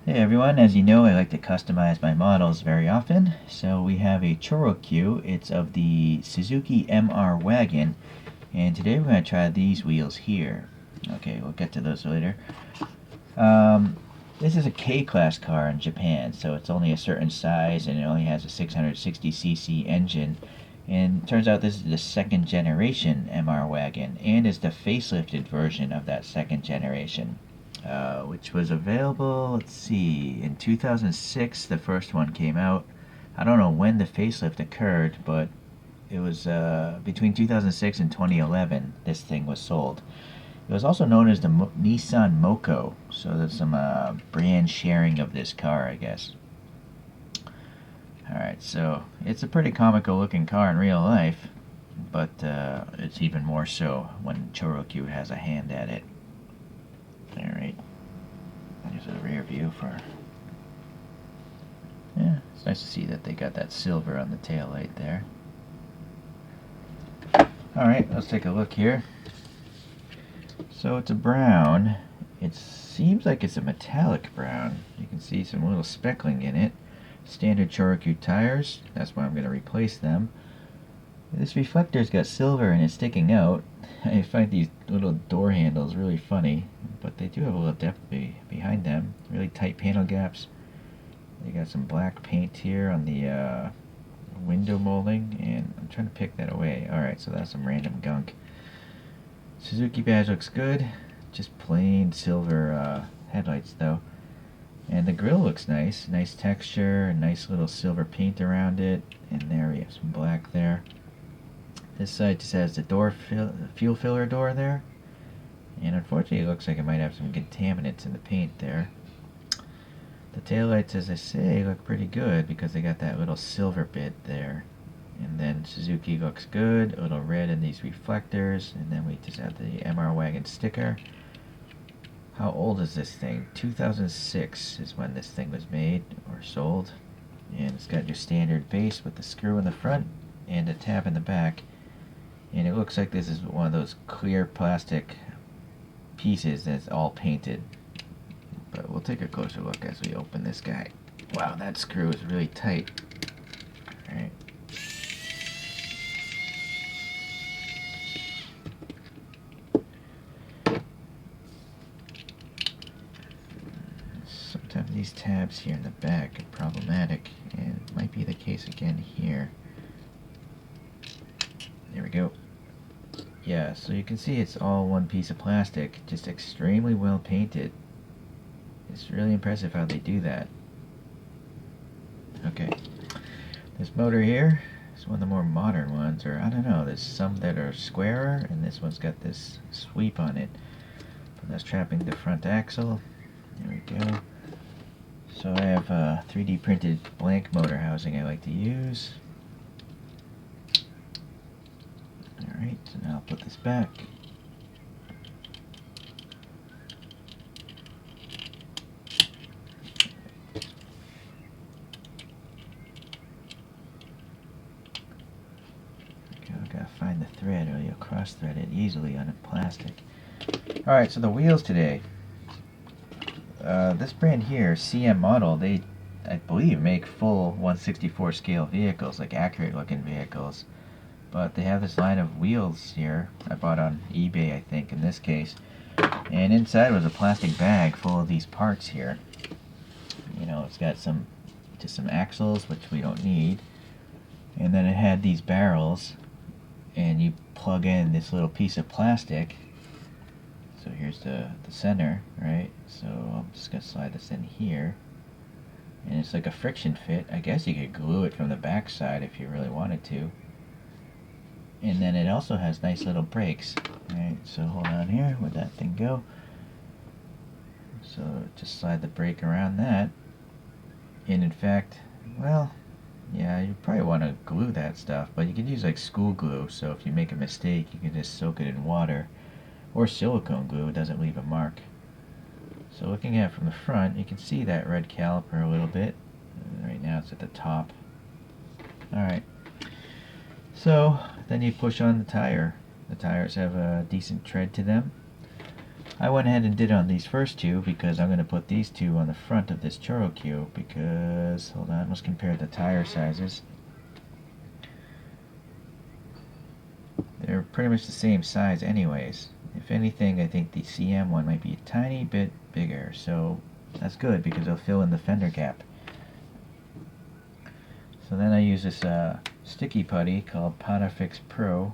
Hey everyone, as you know I like to customize my models very often, so we have a Choro-Q. It's of the Suzuki MR Wagon, and today we're going to try these wheels here. Okay, we'll get to those later. This is a K-Class car in Japan, so it's only a certain size and it only has a 660cc engine. And it turns out this is the second generation MR Wagon and is the facelifted version of that second generation. Which was available, let's see, in 2006 the first one came out. I don't know when the facelift occurred, but it was between 2006 and 2011 this thing was sold. It was also known as the Nissan Moko, so there's some brand sharing of this car, I guess. Alright, so it's a pretty comical looking car in real life, but it's even more so when Choro-Q has a hand at it. Alright. There's a rear view for... Yeah, it's nice to see that they got that silver on the tail light there. Alright, let's take a look here. So it's a brown. It seems like it's a metallic brown. You can see some little speckling in it. Standard Choro-Q tires. That's why I'm going to replace them. This reflector's got silver and it's sticking out. I find these little door handles really funny, but they do have a little depth behind them. Really tight panel gaps. They got some black paint here on the window molding, and I'm trying to pick that away. Alright, so that's some random gunk. Suzuki badge looks good. Just plain silver headlights though. And the grille looks nice. Nice texture, nice little silver paint around it. And there we have some black there. This side just has the fuel filler door there. And unfortunately it looks like it might have some contaminants in the paint there. The taillights, as I say, look pretty good because they got that little silver bit there. And then Suzuki looks good, a little red in these reflectors. And then we just have the MR Wagon sticker. How old is this thing? 2006 is when this thing was made or sold. And it's got your standard base with the screw in the front and a tab in the back. And it looks like this is one of those clear plastic pieces that's all painted. But we'll take a closer look as we open this guy. Wow, that screw is really tight. Alright. Sometimes these tabs here in the back are problematic, and it might be the case again here. There we go. Yeah, so you can see it's all one piece of plastic, just extremely well painted. It's really impressive how they do that. Okay. This motor here is one of the more modern ones, or I don't know, there's some that are squarer, and this one's got this sweep on it. But that's trapping the front axle. There we go. So I have a 3D printed blank motor housing I like to use. Alright, so now I'll put this back. Gotta find the thread or you'll cross thread it easily on a plastic. Alright, so the wheels today. This brand here, CM model, they, I believe, make full 1/64 scale vehicles, like accurate looking vehicles. But they have this line of wheels here, I bought on eBay I think in this case. And inside was a plastic bag full of these parts here. You know, it's got just some axles, which we don't need. And then it had these barrels, and you plug in this little piece of plastic. So here's the center, right? So I'm just going to slide this in here. And it's like a friction fit. I guess you could glue it from the back side if you really wanted to. And then it also has nice little brakes. Alright, so hold on here, where'd that thing go? So just slide the brake around that. And in fact, well, yeah, you probably want to glue that stuff, but you can use like school glue, so if you make a mistake, you can just soak it in water. Or silicone glue, it doesn't leave a mark. So looking at it from the front, you can see that red caliper a little bit. Right now it's at the top. Alright. So then you push on the tire. The tires have a decent tread to them. I went ahead and did on these first two because I'm going to put these two on the front of this Choro-Q because, hold on, let's compare the tire sizes. They're pretty much the same size anyways. If anything, I think the CM one might be a tiny bit bigger, so that's good because it'll fill in the fender gap. So then I use this sticky putty called Potafix Pro,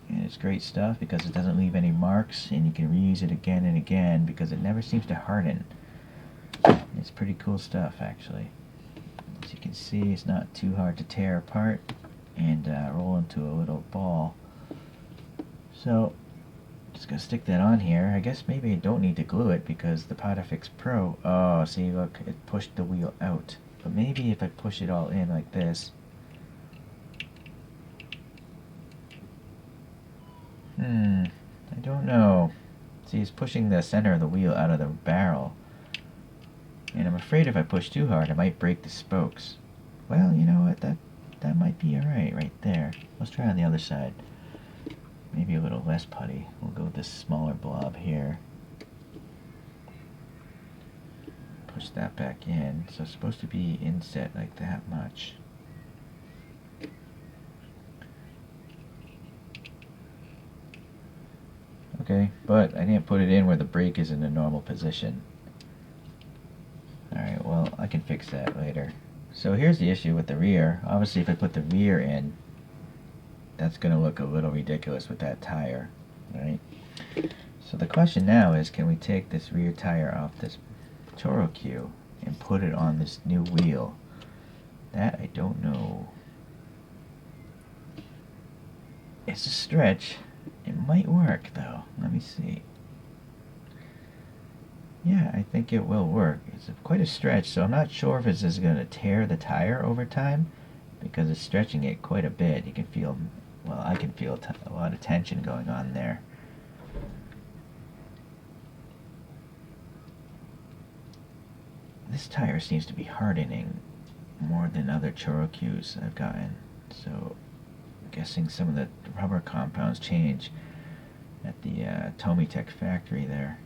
and it's great stuff because it doesn't leave any marks, and you can reuse it again and again because it never seems to harden. It's pretty cool stuff, actually. As you can see, it's not too hard to tear apart and roll into a little ball. So just gonna stick that on here. I guess maybe I don't need to glue it because the Potafix Pro, oh, see, look, it pushed the wheel out. But maybe if I push it all in like this, I don't know. See, it's pushing the center of the wheel out of the barrel. And I'm afraid if I push too hard, I might break the spokes. Well, you know what, that might be alright right there. Let's try on the other side. Maybe a little less putty. We'll go with this smaller blob here. Push that back in. So it's supposed to be inset like that much. Okay, but I didn't put it in where the brake is in a normal position. Alright, well, I can fix that later. So here's the issue with the rear. Obviously, if I put the rear in, that's going to look a little ridiculous with that tire, right? So the question now is, can we take this rear tire off this Choro-Q and put it on this new wheel? That I don't know. It's a stretch. It might work though. Let me see. Yeah, I think it will work. It's quite a stretch, so I'm not sure if this is going to tear the tire over time because it's stretching it quite a bit. You can feel, well, I can feel a lot of tension going on there. This tire seems to be hardening more than other Choro-Qs I've gotten, so I'm guessing some of the rubber compounds change at the Tomitech factory there.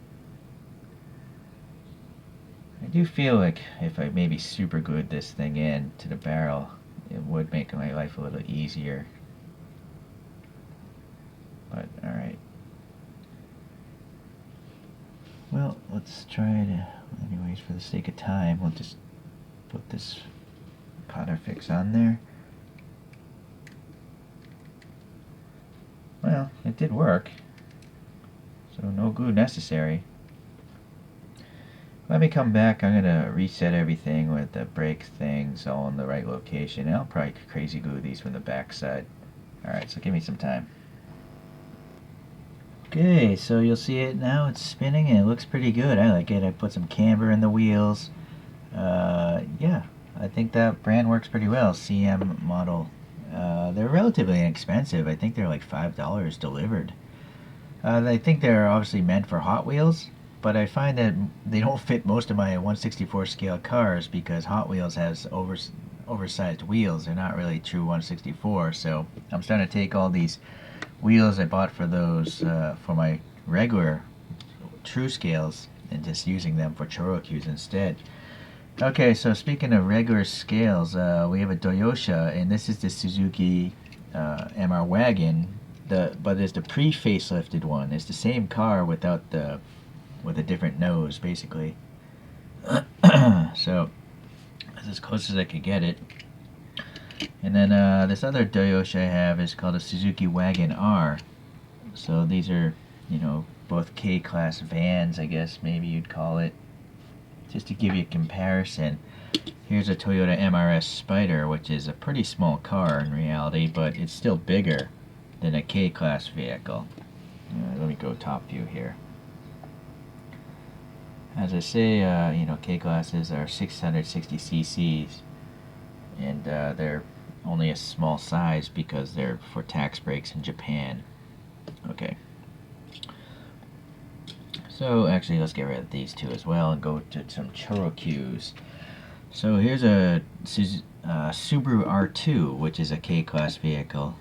I do feel like if I maybe super glued this thing in to the barrel, it would make my life a little easier. But, alright. Well, let's try to, anyways, for the sake of time, we'll just put this Potafix on there. Well, it did work. So no glue necessary. Let me come back. I'm going to reset everything with the brake things all in the right location. And I'll probably crazy glue these from the back side. Alright, so give me some time. Okay, so you'll see it now. It's spinning and it looks pretty good. I like it. I put some camber in the wheels. Yeah, I think that brand works pretty well. CM model. They're relatively inexpensive. I think they're like $5 delivered. I think they're obviously meant for Hot Wheels, but I find that they don't fit most of my 1/64 scale cars because Hot Wheels has oversized wheels. They're not really true 1/64, so I'm starting to take all these wheels I bought for those for my regular true scales and just using them for Choro-Qs instead. Okay, so speaking of regular scales, we have a Toyota, and this is the Suzuki MR Wagon. But there's the pre-facelifted one. It's the same car with a different nose, basically. So that's as close as I could get it. And then this other Toyota I have is called a Suzuki Wagon R. So these are, you know, both K-class vans, I guess maybe you'd call it. Just to give you a comparison, here's a Toyota MRS Spider, which is a pretty small car in reality, but it's still bigger than a K-class vehicle. Let me go top view here. As I say, you know, K-classes are 660 cc's, and they're only a small size because they're for tax breaks in Japan. Okay. So actually, let's get rid of these two as well and go to some Choro-Qs. So here's a Subaru R2, which is a K-class vehicle.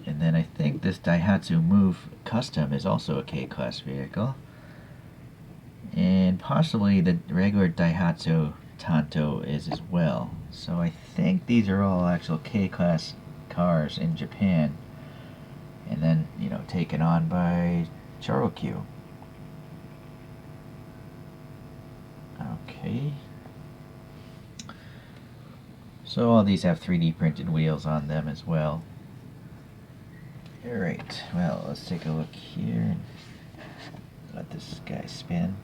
And then I think this Daihatsu Move Custom is also a K-Class vehicle. And possibly the regular Daihatsu Tanto is as well. So I think these are all actual K-Class cars in Japan. And then, you know, taken on by ChoroQ. Okay. So all these have 3D printed wheels on them as well. Alright, well, let's take a look here and let this guy spin.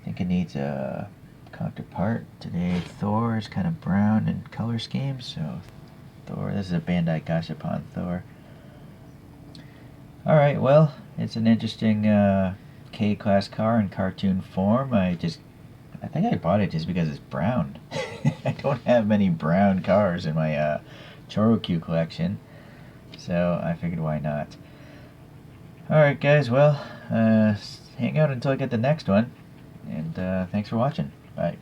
I think it needs a counterpart. Today Thor is kind of brown in color scheme, so Thor, this is a Bandai Gashapon Thor. Alright, well, it's an interesting K-Class car in cartoon form. I think I bought it just because it's brown. I don't have many brown cars in my ChoroQ collection, so I figured why not. Alright guys, well, hang out until I get the next one, and thanks for watching. Bye.